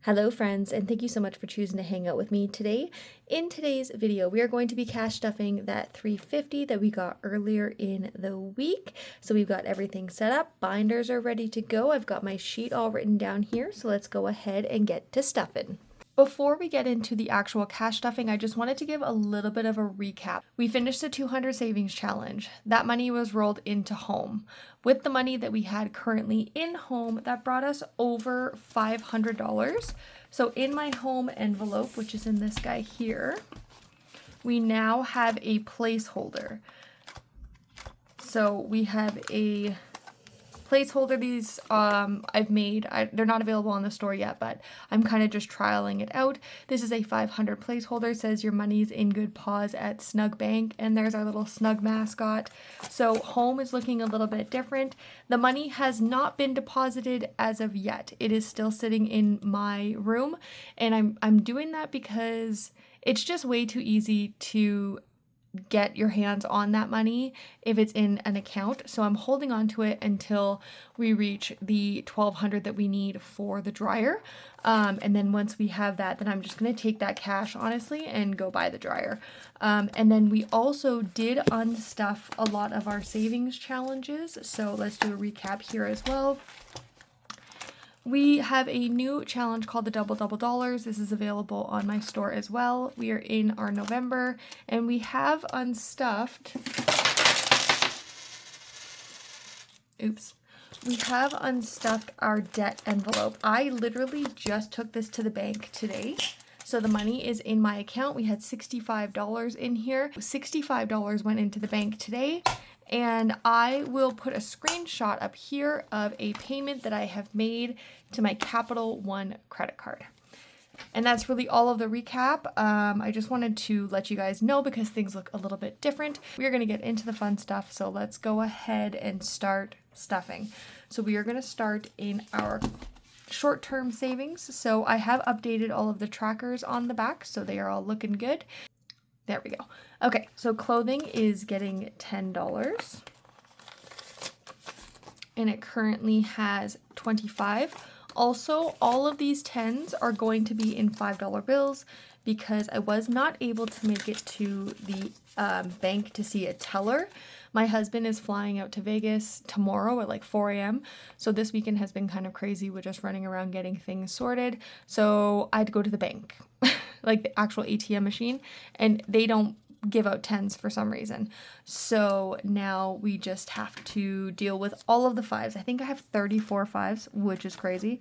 Hello friends, and thank you so much for choosing to hang out with me today. In today's video, we are going to be cash stuffing that $350 that we got earlier in the week. So we've got everything set up, binders are ready to go. I've got my sheet all written down here, so let's go ahead and get to stuffing. Before we get into the actual cash stuffing, I just wanted to give a little bit of a recap. We finished the 200 savings challenge. That money was rolled into home. With the money that we had currently in home, that brought us over $500. So in my home envelope, which is in this guy here, we now have a placeholder. So we have a placeholder. These I've made. They're not available on the store yet, but I'm kind of just trialing it out. This is a 500 placeholder. It says your money's in good paws at Snug Bank, and there's our little Snug mascot. So home is looking a little bit different. The money has not been deposited as of yet. It is still sitting in my room, and I'm doing that because it's just way too easy to get your hands on that money if it's in an account. So I'm holding on to it until we reach the 1200 that we need for the dryer. And then once we have that, then I'm just going to take that cash, honestly, and go buy the dryer. And then we also did unstuff a lot of our savings challenges. So let's do a recap here as well. We have a new challenge called the Double Double Dollars. This is available on my store as well. We are in our November, and we have unstuffed. We have unstuffed our debt envelope. I literally just took this to the bank today. So the money is in my account. We had $65 in here. $65 went into the bank today. And I will put a screenshot up here of a payment that I have made to my Capital One credit card. And that's really all of the recap. I just wanted to let you guys know because things look a little bit different. We are going to get into the fun stuff, so let's go ahead and start stuffing. So we are going to start in our short-term savings. So I have updated all of the trackers on the back, so they are all looking good. There we go. Okay, so clothing is getting $10. And it currently has 25. Also, all of these 10s are going to be in $5 bills because I was not able to make it to the bank to see a teller. My husband is flying out to Vegas tomorrow at like 4 a.m. So this weekend has been kind of crazy with just running around getting things sorted. So I had to go to the bank, like the actual ATM machine, and they don't give out 10s for some reason. So now we just have to deal with all of the 5s. I think I have 34 5s, which is crazy.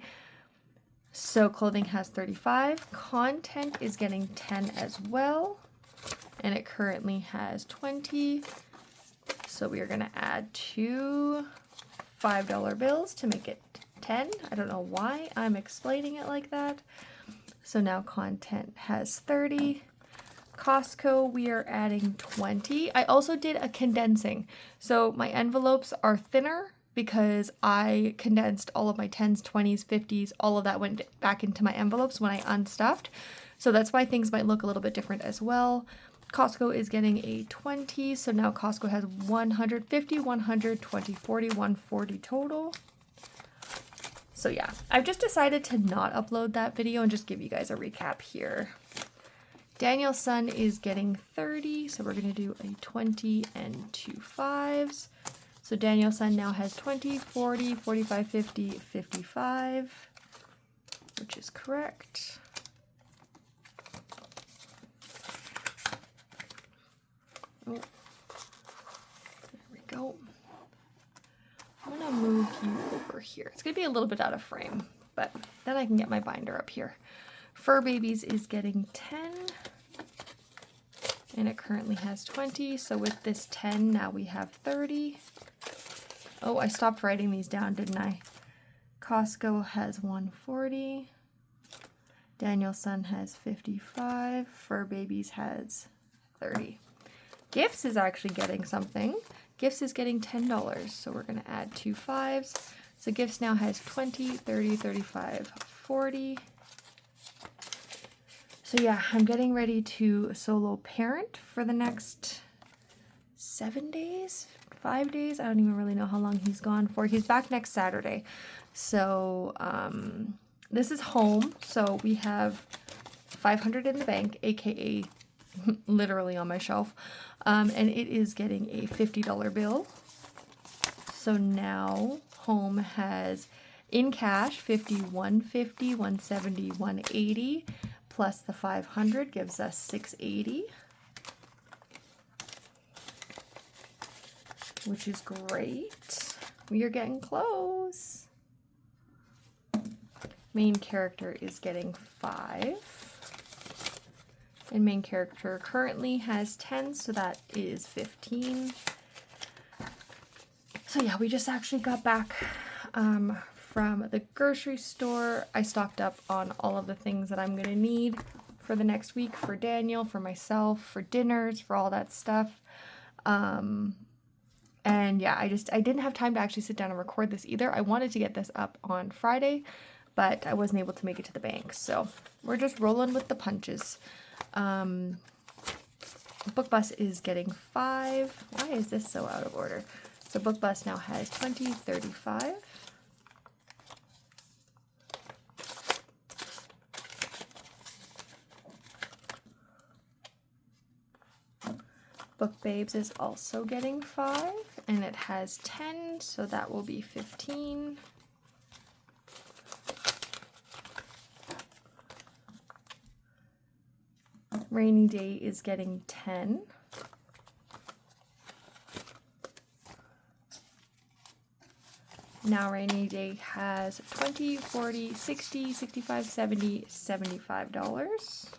So clothing has 35. Content is getting 10 as well. And it currently has 20. So we are going to add 2 $5 bills to make it 10. I don't know why I'm explaining it like that. So now content has 30. Costco, we are adding 20. I also did a condensing. So my envelopes are thinner because I condensed all of my 10s, 20s, 50s, all of that went back into my envelopes when I unstuffed. So that's why things might look a little bit different as well. Costco is getting a 20, so now Costco has 150, 100, 20, 40, 140 total. So yeah, I've just decided to not upload that video and just give you guys a recap here. Daniel's son is getting 30, so we're going to do a 20 and 2 5s. So Daniel's son now has 20, 40, 45, 50, 55, which is correct. Oh, there we go. I'm going to move you over here. It's going to be a little bit out of frame, but then I can get my binder up here. Fur Babies is getting 10, and it currently has 20. So with this 10, now we have 30. Oh, I stopped writing these down, didn't I? Costco has 140. Daniel's son has 55. Fur Babies has 30. Gifts is actually getting something. Gifts is getting $10, so we're going to add 2 5s. So Gifts now has 20, 30, 35, 40. So yeah, I'm getting ready to solo parent for the next 7 days, 5 days. I don't even really know how long he's gone for. He's back next Saturday. So this is home, so we have $500 in the bank, aka literally on my shelf, and it is getting a $50 bill. So now home has in cash 50, 150, 170, 180, plus the 500 gives us 680, which is great. We are getting close. Main character is getting 5. And main character currently has 10, so that is 15. So yeah, we just actually got back from the grocery store. I stocked up on all of the things that I'm gonna need for the next week, for Daniel, for myself, for dinners, for all that stuff. And yeah, I didn't have time to actually sit down and record this either. I wanted to get this up on Friday, but I wasn't able to make it to the bank. So we're just rolling with the punches. BookBus is getting 5. Why is this so out of order? So BookBus now has 20, 35. BookBabes is also getting 5, and it has 10, so that will be 15. Rainy Day is getting 10. Now Rainy Day has 20, 40, 60, 65, 70, $75.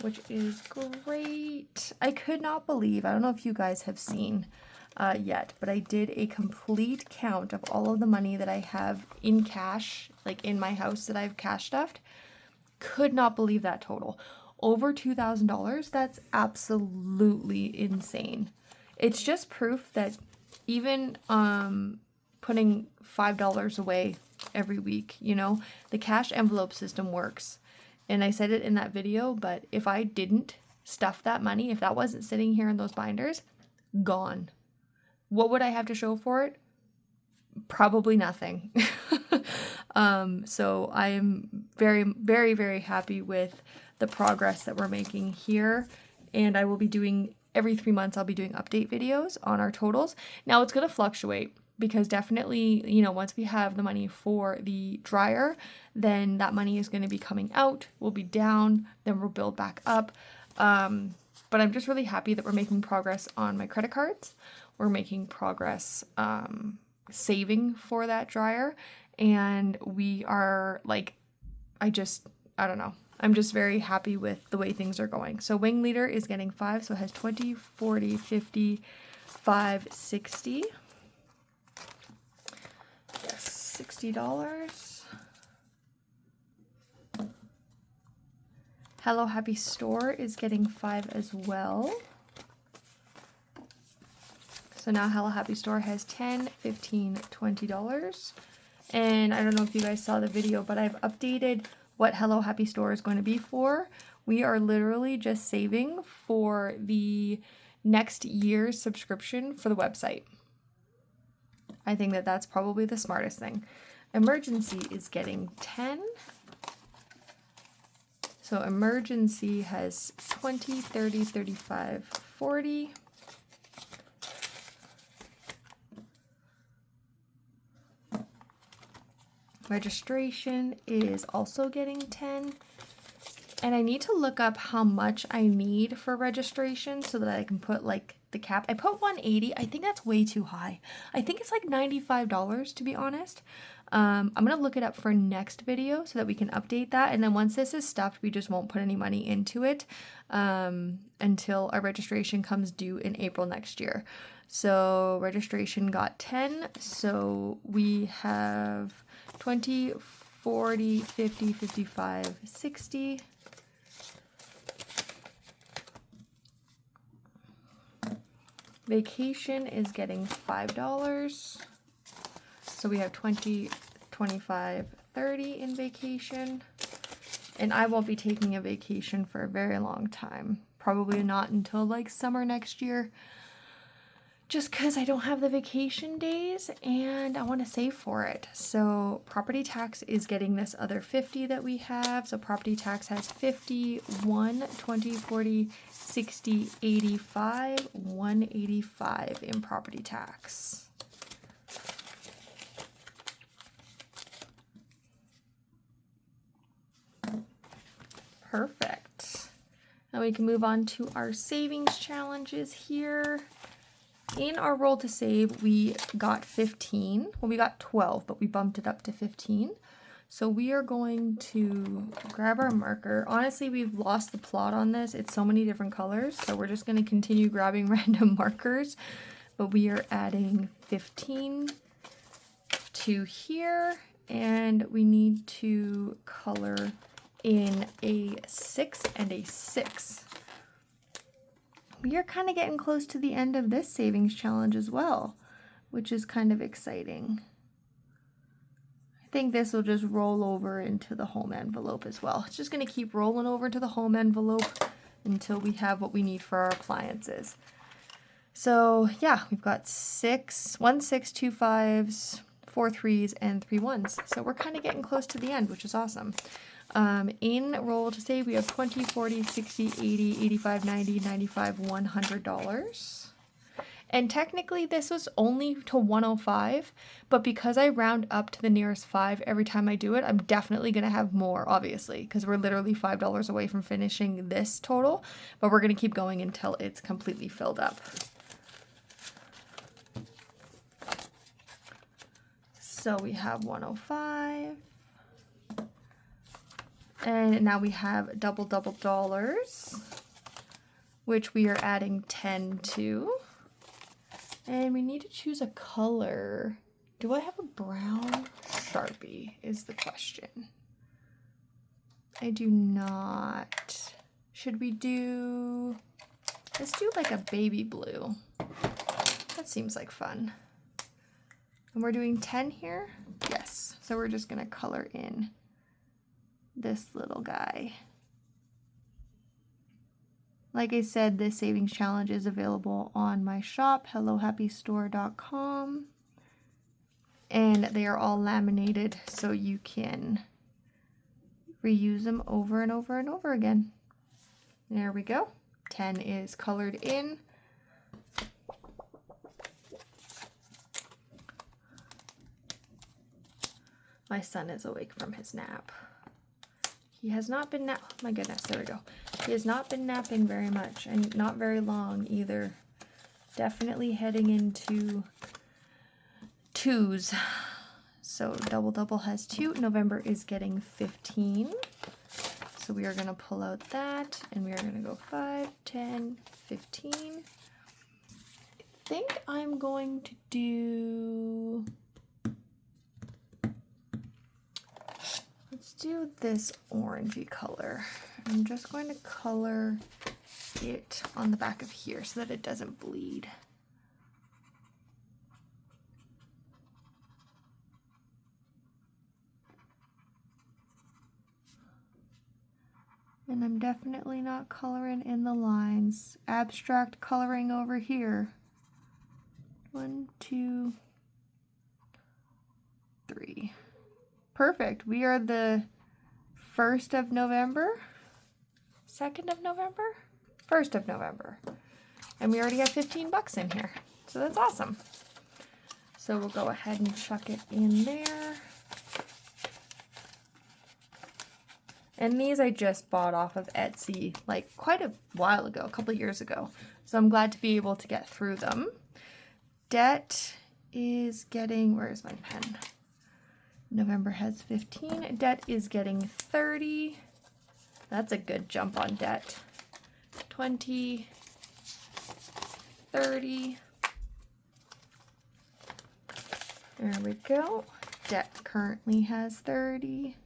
Which is great. I could not believe, I don't know if you guys have seen yet, but I did a complete count of all of the money that I have in cash, like in my house that I've cash stuffed. Could not believe that total. Over $2,000. That's absolutely insane. It's just proof that even putting $5 away every week, you know, the cash envelope system works. And I said it in that video, but if I didn't stuff that money, if that wasn't sitting here in those binders, gone. What would I have to show for it? Probably nothing. So I am very, very, very happy with the progress that we're making here. And I will be doing, every 3 months, I'll be doing update videos on our totals. Now it's going to fluctuate, because definitely, you know, once we have the money for the dryer, then that money is going to be coming out, we'll be down, then we'll build back up. But I'm just really happy that we're making progress on my credit cards. We're making progress saving for that dryer. And we are like, I don't know. I'm just very happy with the way things are going. So Wing Leader is getting 5, so it has 20, 40, 50, 5, 60. Yes, $60. Hello Happy Store is getting 5 as well. So now Hello Happy Store has 10, 15, $20. And I don't know if you guys saw the video, but I've updated what Hello Happy Store is going to be for. We are literally just saving for the next year's subscription for the website. I think that that's probably the smartest thing. Emergency is getting 10. So Emergency has 20, 30, 35, 40. Registration is also getting 10. And I need to look up how much I need for registration so that I can put like the cap. I put 180. I think that's way too high. I think it's like $95 to be honest. I'm going to look it up for next video so that we can update that. And then once this is stuffed, we just won't put any money into it until our registration comes due in April next year. So registration got 10. So we have 20, 40, 50, 55, 60. Vacation is getting $5. So we have 20, 25, 30 in vacation. And I won't be taking a vacation for a very long time. Probably not until like summer next year. just because I don't have the vacation days and I want to save for it. So property tax is getting this other 50 that we have. So property tax has 50, 1, 20, 40, 60, 85, 185 in property tax. Perfect. Now we can move on to our savings challenges here. In our roll to save, we got 15. Well, we got 12, but we bumped it up to 15. So we are going to grab our marker. Honestly, we've lost the plot on this. It's so many different colors. So we're just going to continue grabbing random markers. But we are adding 15 to here. And we need to color in a 6 and a 6. We are kind of getting close to the end of this savings challenge as well, which is kind of exciting. I think this will just roll over into the home envelope as well. It's just going to keep rolling over to the home envelope until we have what we need for our appliances. So yeah, we've got 1 6, 2 5s, 4 3s, and 3 1s. So we're kind of getting close to the end, which is awesome. In roll to save, we have 20, 40, 60, 80, 85, 90, 95, $100. And technically this was only to 105, but because I round up to the nearest 5 every time I do it, I'm definitely going to have more, obviously, because we're literally $5 away from finishing this total, but we're going to keep going until it's completely filled up. So we have 105. And now we have double dollars, which we are adding 10 to. And we need to choose a color. Do I have a brown Sharpie is the question. I do not. Should we do, let's do like a baby blue. That seems like fun. And we're doing 10 here? Yes. So we're just gonna color in this little guy. Like I said, this savings challenge is available on my shop, hellohappystore.com. And they are all laminated so you can reuse them over and over and over again. There we go. 10 is colored in. My son is awake from his nap. He has not been my goodness, there we go. He has not been napping very much and not very long either. Definitely heading into 2s. So double has 2. November is getting 15. So we are going to pull out that and we are going to go 5, 10, 15. I think I'm going to do, let's do this orangey color. I'm just going to color it on the back of here so that it doesn't bleed. And I'm definitely not coloring in the lines. Abstract coloring over here. 1, 2, 3. Perfect. We are the 1st of November, 2nd of November, 1st of November. And we already have 15 bucks in here. So that's awesome. So we'll go ahead and chuck it in there. And these I just bought off of Etsy like quite a while ago, a couple of years ago. So I'm glad to be able to get through them. Debt is getting, where's my pen? November has 15. Debt is getting 30. That's a good jump on debt. 20, 30. There we go. Debt currently has 30.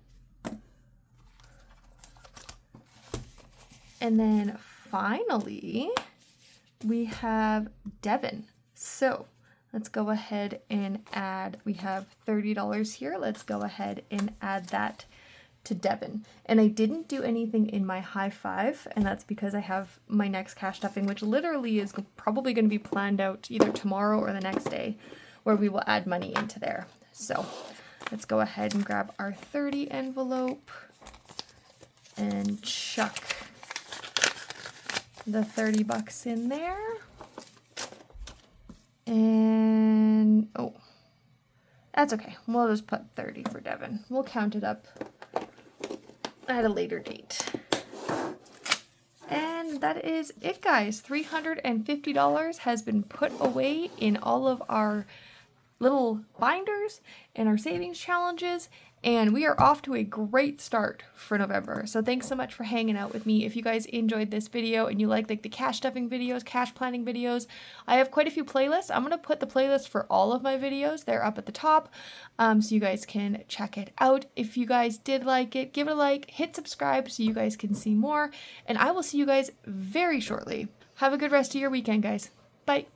And then finally, we have Devon. So let's go ahead and add, we have $30 here. Let's go ahead and add that to Devon. And I didn't do anything in my high five, and that's because I have my next cash stuffing, which literally is probably going to be planned out either tomorrow or the next day, where we will add money into there. So let's go ahead and grab our 30 envelope and chuck the 30 bucks in there. And, oh, that's okay. We'll just put 30 for Devon. We'll count it up at a later date. And that is it, guys. $350 has been put away in all of our little binders and our savings challenges, and we are off to a great start for November. So thanks so much for hanging out with me. If you guys enjoyed this video and you like the cash stuffing videos, cash planning videos, I have quite a few playlists. I'm going to put the playlist for all of my videos. They're up at the top, so you guys can check it out. If you guys did like it, give it a like, hit subscribe so you guys can see more, and I will see you guys very shortly. Have a good rest of your weekend, guys. Bye.